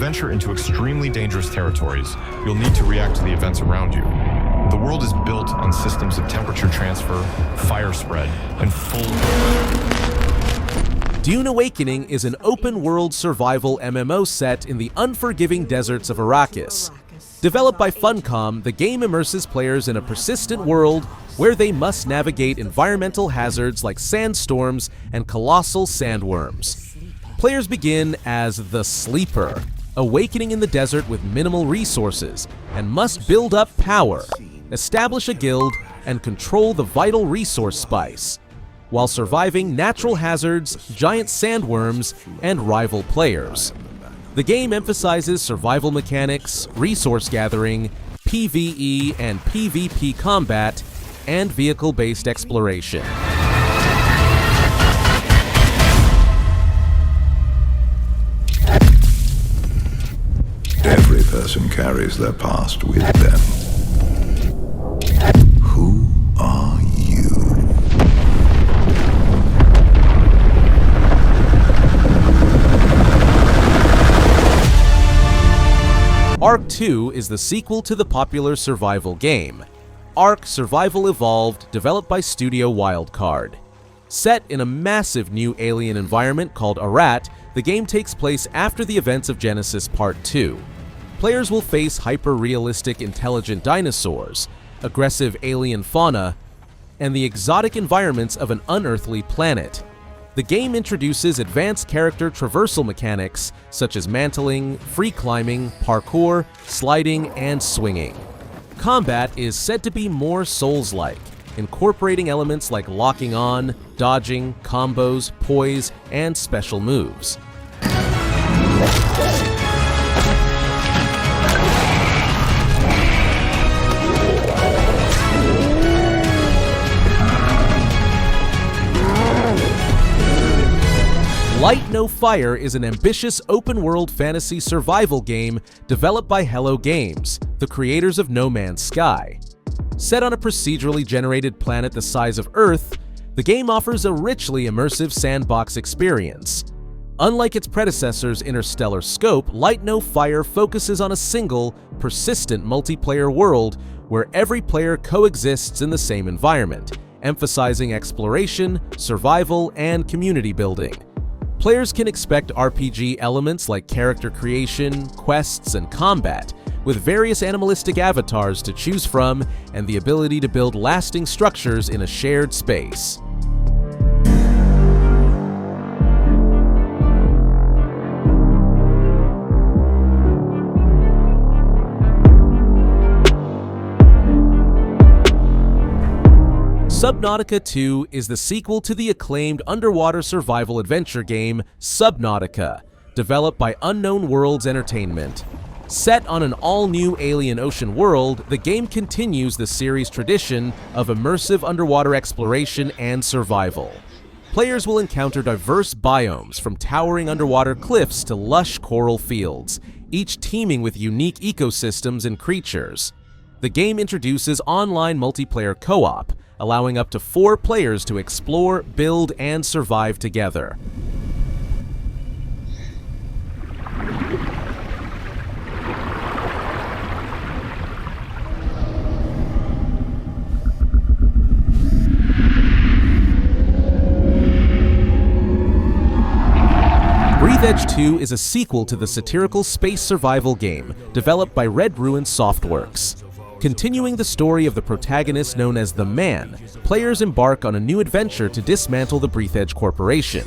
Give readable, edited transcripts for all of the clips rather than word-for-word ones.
venture into extremely dangerous territories, you'll need to react to the events around you. The world is built on systems of temperature transfer, fire spread, and full... Dune Awakening is an open-world survival MMO set in the unforgiving deserts of Arrakis. Developed by Funcom, the game immerses players in a persistent world where they must navigate environmental hazards like sandstorms and colossal sandworms. Players begin as the Sleeper, awakening in the desert with minimal resources, and must build up power, establish a guild, and control the vital resource spice, while surviving natural hazards, giant sandworms, and rival players. The game emphasizes survival mechanics, resource gathering, PvE and PvP combat, and vehicle-based exploration. Every person carries their past with them. Who are you? Ark 2 is the sequel to the popular survival game. Ark Survival Evolved, developed by Studio Wildcard. Set in a massive new alien environment called Arat, the game takes place after the events of Genesis Part 2. Players will face hyper-realistic intelligent dinosaurs, aggressive alien fauna, and the exotic environments of an unearthly planet. The game introduces advanced character traversal mechanics such as mantling, free climbing, parkour, sliding, and swinging. Combat is said to be more Souls-like, incorporating elements like locking on, dodging, combos, poise, and special moves. Light No Fire is an ambitious open-world fantasy survival game developed by Hello Games, the creators of No Man's Sky. Set on a procedurally generated planet the size of Earth, the game offers a richly immersive sandbox experience. Unlike its predecessor's interstellar scope, Light No Fire focuses on a single, persistent multiplayer world where every player coexists in the same environment, emphasizing exploration, survival, and community building. Players can expect RPG elements like character creation, quests, and combat, with various animalistic avatars to choose from and the ability to build lasting structures in a shared space. Subnautica 2 is the sequel to the acclaimed underwater survival adventure game Subnautica, developed by Unknown Worlds Entertainment. Set on an all-new alien ocean world, the game continues the series' tradition of immersive underwater exploration and survival. Players will encounter diverse biomes from towering underwater cliffs to lush coral fields, each teeming with unique ecosystems and creatures. The game introduces online multiplayer co-op, allowing up to 4 players to explore, build, and survive together. Breathedge 2 is a sequel to the satirical space survival game developed by Red Ruin Softworks. Continuing the story of the protagonist known as the Man, players embark on a new adventure to dismantle the Breathedge Corporation.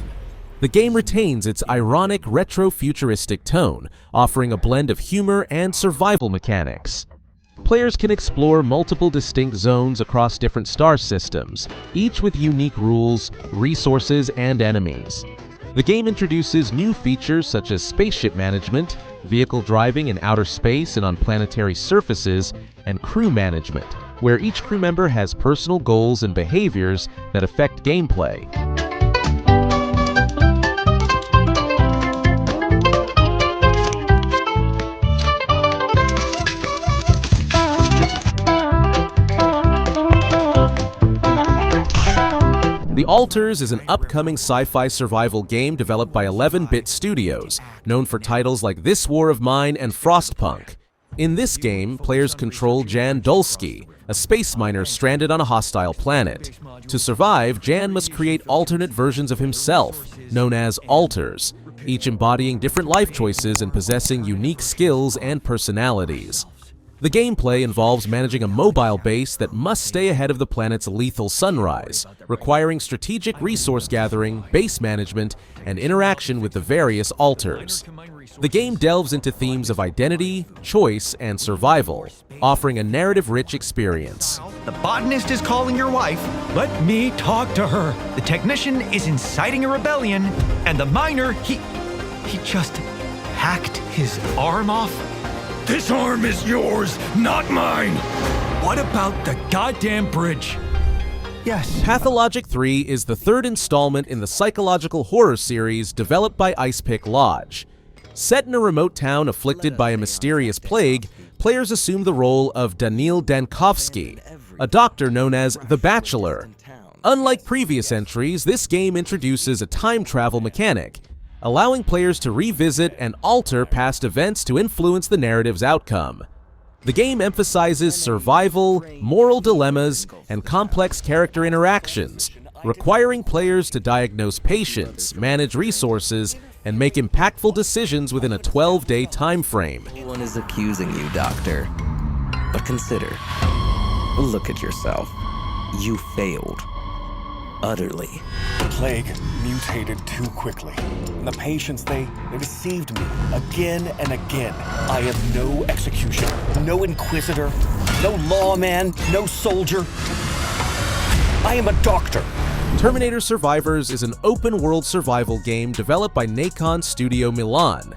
The game retains its ironic retro-futuristic tone, offering a blend of humor and survival mechanics. Players can explore multiple distinct zones across different star systems, each with unique rules, resources, and enemies. The game introduces new features such as spaceship management, vehicle driving in outer space and on planetary surfaces, and crew management, where each crew member has personal goals and behaviors that affect gameplay. The Alters is an upcoming sci-fi survival game developed by 11-bit studios, known for titles like This War of Mine and Frostpunk. In this game, players control Jan Dulski, a space miner stranded on a hostile planet. To survive, Jan must create alternate versions of himself, known as Alters, each embodying different life choices and possessing unique skills and personalities. The gameplay involves managing a mobile base that must stay ahead of the planet's lethal sunrise, requiring strategic resource gathering, base management, and interaction with the various alters. The game delves into themes of identity, choice, and survival, offering a narrative-rich experience. The botanist is calling your wife. Let me talk to her. The technician is inciting a rebellion, and the miner, he just hacked his arm off. This arm is yours, not mine! What about the goddamn bridge? Yes. Pathologic 3 is the third installment in the psychological horror series developed by Icepick Lodge. Set in a remote town afflicted by a mysterious plague, players assume the role of Daniil Dankovsky, a doctor known as the Bachelor. Unlike previous entries, this game introduces a time travel mechanic, allowing players to revisit and alter past events to influence the narrative's outcome. The game emphasizes survival, moral dilemmas, and complex character interactions, requiring players to diagnose patients, manage resources, and make impactful decisions within a 12-day time frame. Everyone is accusing you, Doctor. But consider, look at yourself. You failed. Utterly. The plague mutated too quickly. And the patients, they deceived me again and again. I am no executioner, no inquisitor, no lawman, no soldier. I am a doctor. Terminator Survivors is an open-world survival game developed by Nacon Studio Milan.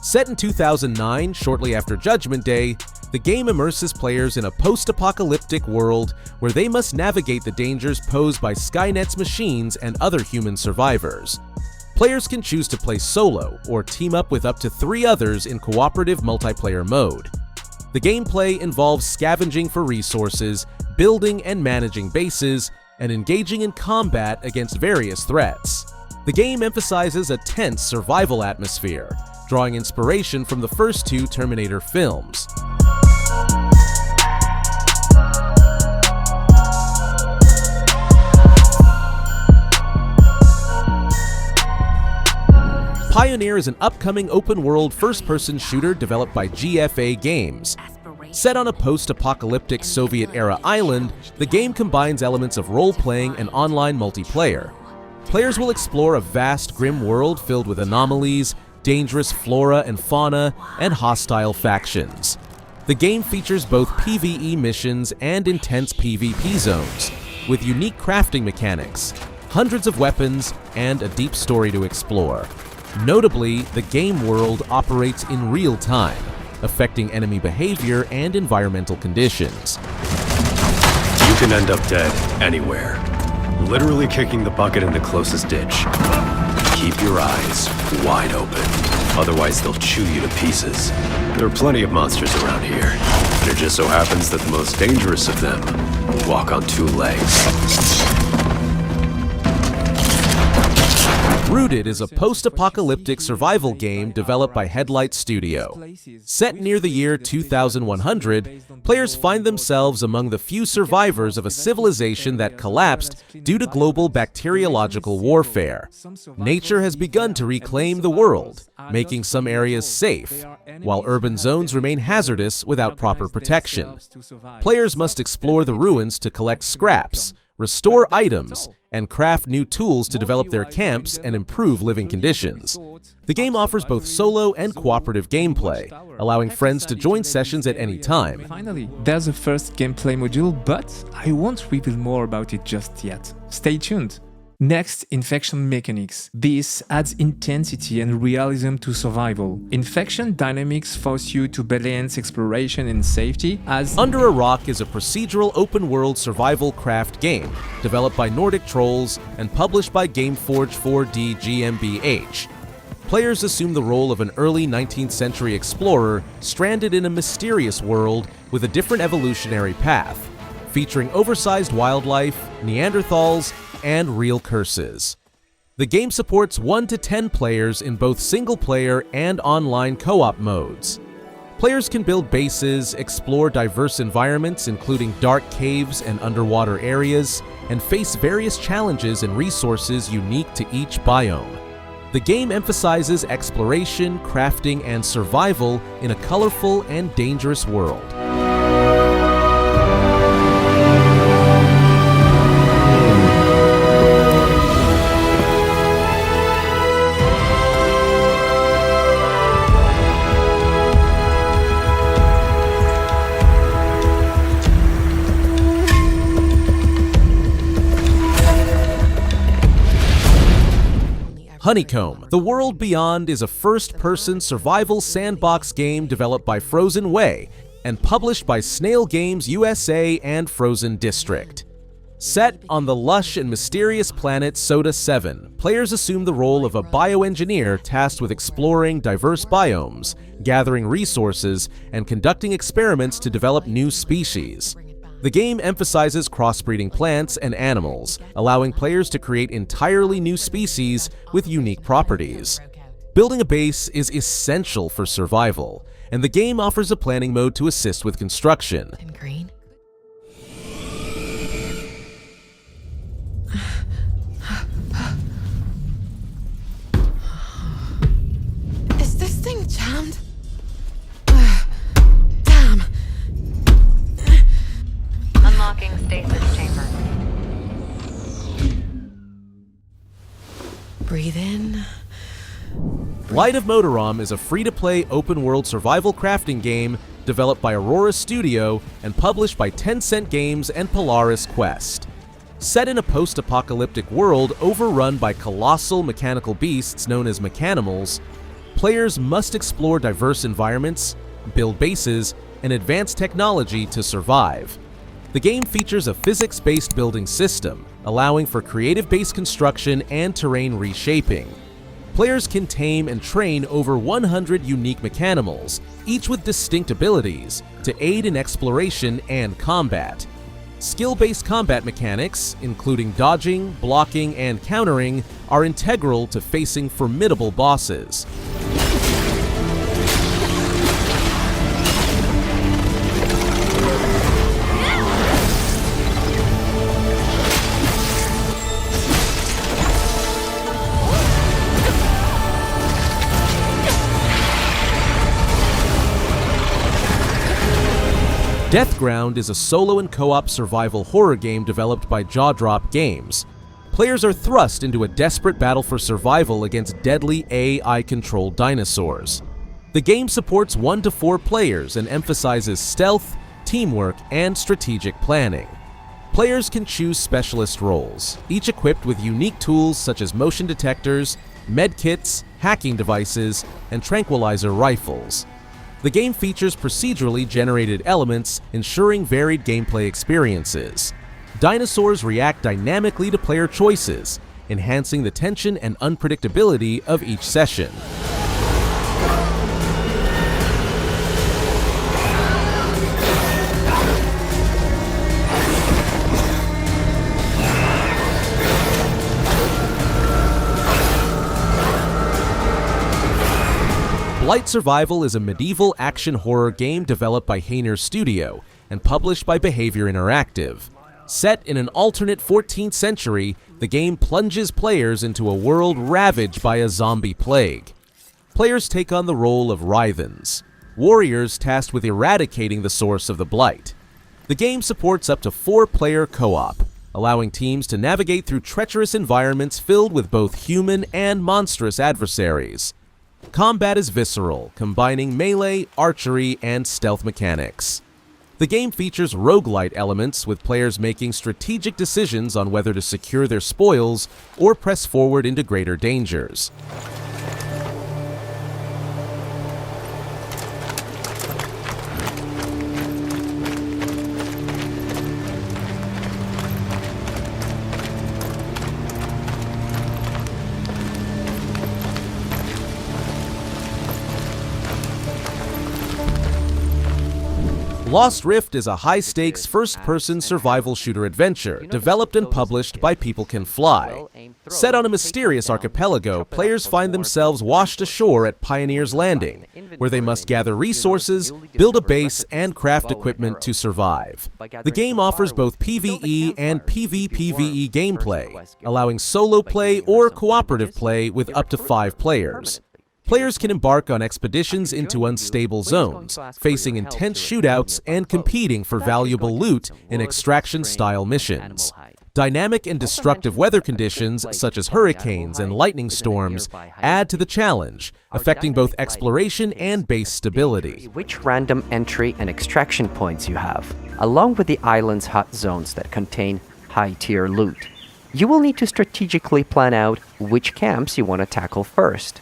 Set in 2009, shortly after Judgment Day, the game immerses players in a post-apocalyptic world where they must navigate the dangers posed by Skynet's machines and other human survivors. Players can choose to play solo or team up with up to 3 others in cooperative multiplayer mode. The gameplay involves scavenging for resources, building and managing bases, and engaging in combat against various threats. The game emphasizes a tense survival atmosphere, drawing inspiration from the first 2 Terminator films. PIONER is an upcoming open-world first-person shooter developed by GFA Games. Set on a post-apocalyptic Soviet-era island, the game combines elements of role-playing and online multiplayer. Players will explore a vast, grim world filled with anomalies, dangerous flora and fauna, and hostile factions. The game features both PvE missions and intense PvP zones, with unique crafting mechanics, hundreds of weapons, and a deep story to explore. Notably, the game world operates in real time, affecting enemy behavior and environmental conditions. You can end up dead anywhere, literally kicking the bucket in the closest ditch. Keep your eyes wide open, otherwise they'll chew you to pieces. There are plenty of monsters around here, and it just so happens that the most dangerous of them walk on 2 legs. Rooted is a post-apocalyptic survival game developed by Headlight Studio. Set near the year 2100, players find themselves among the few survivors of a civilization that collapsed due to global bacteriological warfare. Nature has begun to reclaim the world, making some areas safe, while urban zones remain hazardous without proper protection. Players must explore the ruins to collect scraps, restore items, and craft new tools to develop their camps and improve living conditions. The game offers both solo and cooperative gameplay, allowing friends to join sessions at any time. Finally, there's a first gameplay module, but I won't reveal more about it just yet. Stay tuned. Next, infection mechanics. This adds intensity and realism to survival. Infection dynamics force you to balance exploration and safety as... Under a Rock is a procedural open-world survival craft game developed by Nordic Trolls and published by Gameforge 4D GmbH. Players assume the role of an early 19th century explorer stranded in a mysterious world with a different evolutionary path. featuring oversized wildlife, Neanderthals, and real curses. The game supports 1 to 10 players in both single-player and online co-op modes. Players can build bases, explore diverse environments including dark caves and underwater areas, and face various challenges and resources unique to each biome. The game emphasizes exploration, crafting, and survival in a colorful and dangerous world. Honeycomb: The World Beyond is a first-person survival sandbox game developed by Frozen Way and published by Snail Games USA and Frozen District. Set on the lush and mysterious planet Soda 7, players assume the role of a bioengineer tasked with exploring diverse biomes, gathering resources, and conducting experiments to develop new species. The game emphasizes crossbreeding plants and animals, allowing players to create entirely new species with unique properties. Building a base is essential for survival, and the game offers a planning mode to assist with construction. And green. Is this thing jammed? Damn. Unlocking stasis chamber. Breathe in. Light of Motiram is a free-to-play open-world survival crafting game developed by Aurora Studio and published by Tencent Games and Polaris Quest. Set in a post-apocalyptic world overrun by colossal mechanical beasts known as Mechanimals, players must explore diverse environments, build bases, and advance technology to survive. The game features a physics-based building system, allowing for creative base construction and terrain reshaping. Players can tame and train over 100 unique Mechanimals, each with distinct abilities, to aid in exploration and combat. Skill-based combat mechanics, including dodging, blocking, and countering, are integral to facing formidable bosses. Deathground is a solo and co-op survival horror game developed by Jaw Drop Games. Players are thrust into a desperate battle for survival against deadly AI-controlled dinosaurs. The game supports 1 to 4 players and emphasizes stealth, teamwork, and strategic planning. Players can choose specialist roles, each equipped with unique tools such as motion detectors, medkits, hacking devices, and tranquilizer rifles. The game features procedurally generated elements, ensuring varied gameplay experiences. Dinosaurs react dynamically to player choices, enhancing the tension and unpredictability of each session. Blight Survival is a medieval action horror game developed by PIONER Studio and published by Behavior Interactive. Set in an alternate 14th century, the game plunges players into a world ravaged by a zombie plague. Players take on the role of Writhens, warriors tasked with eradicating the source of the blight. The game supports up to 4-player co-op, allowing teams to navigate through treacherous environments filled with both human and monstrous adversaries. Combat is visceral, combining melee, archery, and stealth mechanics. The game features roguelite elements, with players making strategic decisions on whether to secure their spoils or press forward into greater dangers. Lost Rift is a high-stakes first-person survival shooter adventure developed and published by People Can Fly. Set on a mysterious archipelago, players find themselves washed ashore at Pioneer's Landing, where they must gather resources, build a base, and craft equipment to survive. The game offers both PvE and PvPvE gameplay, allowing solo play or cooperative play with up to 5 players. Players can embark on expeditions into unstable zones, facing intense shootouts and competing for valuable loot in extraction-style missions. Dynamic and destructive weather conditions, such as hurricanes and lightning storms, add to the challenge, affecting both exploration and base stability. Which random entry and extraction points you have, along with the island's hot zones that contain high-tier loot. You will need to strategically plan out which camps you want to tackle first.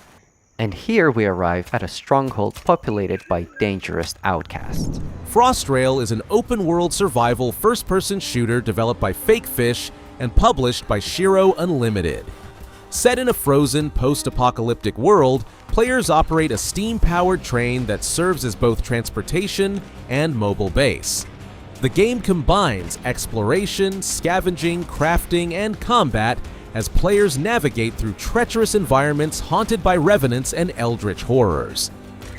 And here we arrive at a stronghold populated by dangerous outcasts. Frostrail is an open-world survival first-person shooter developed by Fake Fish and published by Shiro Unlimited. Set in a frozen, post-apocalyptic world, players operate a steam-powered train that serves as both transportation and mobile base. The game combines exploration, scavenging, crafting, and combat as players navigate through treacherous environments haunted by revenants and eldritch horrors.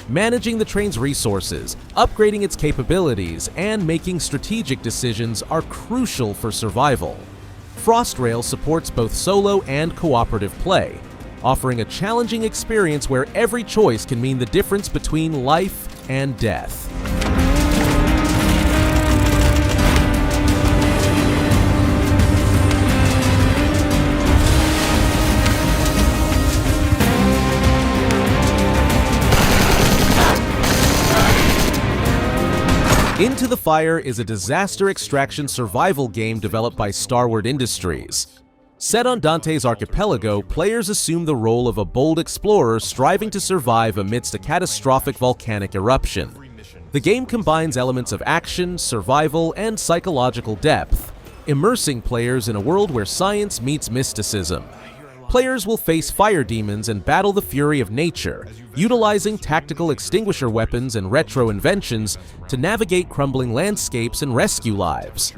Managing the train's resources, upgrading its capabilities, and making strategic decisions are crucial for survival. Frostrail supports both solo and cooperative play, offering a challenging experience where every choice can mean the difference between life and death. Into the Fire is a disaster extraction survival game developed by Starward Industries. Set on Dante's archipelago, players assume the role of a bold explorer striving to survive amidst a catastrophic volcanic eruption. The game combines elements of action, survival, and psychological depth, immersing players in a world where science meets mysticism. Players will face fire demons and battle the fury of nature, utilizing tactical extinguisher weapons and retro inventions to navigate crumbling landscapes and rescue lives.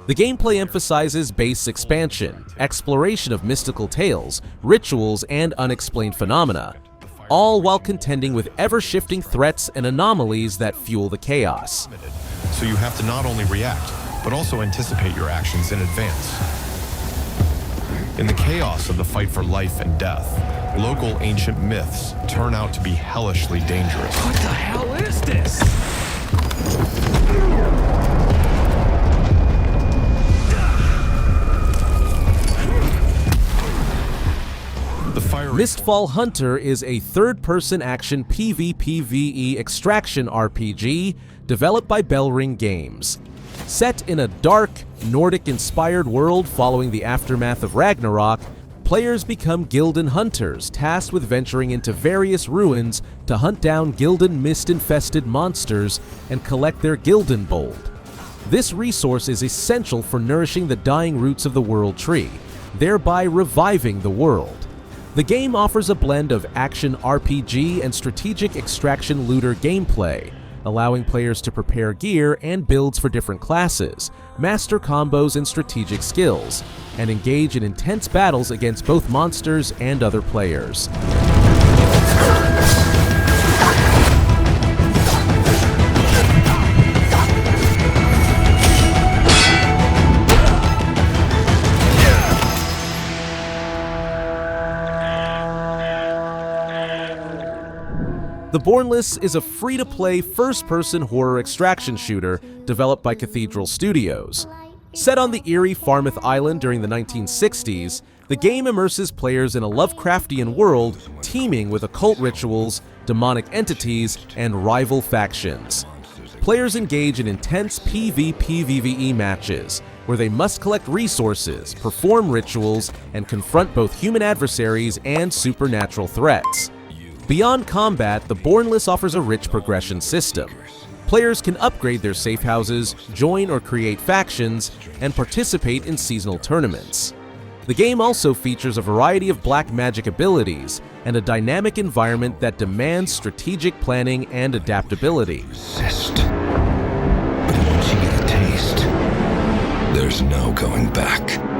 The gameplay emphasizes base expansion, exploration of mystical tales, rituals, and unexplained phenomena, all while contending with ever-shifting threats and anomalies that fuel the chaos. So you have to not only react, but also anticipate your actions in advance. In the chaos of the fight for life and death, local ancient myths turn out to be hellishly dangerous. What the hell is this? Mistfall Hunter is a third-person action PvPvE extraction RPG developed by Bellring Games. Set in a dark, Nordic-inspired world following the aftermath of Ragnarok, players become Gildan hunters tasked with venturing into various ruins to hunt down Gildan mist-infested monsters and collect their Gildan Bold. This resource is essential for nourishing the dying roots of the World Tree, thereby reviving the world. The game offers a blend of action RPG and strategic extraction looter gameplay, allowing players to prepare gear and builds for different classes, master combos and strategic skills, and engage in intense battles against both monsters and other players. The Bornless is a free-to-play, first-person horror extraction shooter developed by Cathedral Studios. Set on the eerie Falmouth Island during the 1960s, the game immerses players in a Lovecraftian world teeming with occult rituals, demonic entities, and rival factions. Players engage in intense PvPvE matches, where they must collect resources, perform rituals, and confront both human adversaries and supernatural threats. Beyond combat, the Bornless offers a rich progression system. Players can upgrade their safe houses, join or create factions, and participate in seasonal tournaments. The game also features a variety of black magic abilities and a dynamic environment that demands strategic planning and adaptability. There's no going back.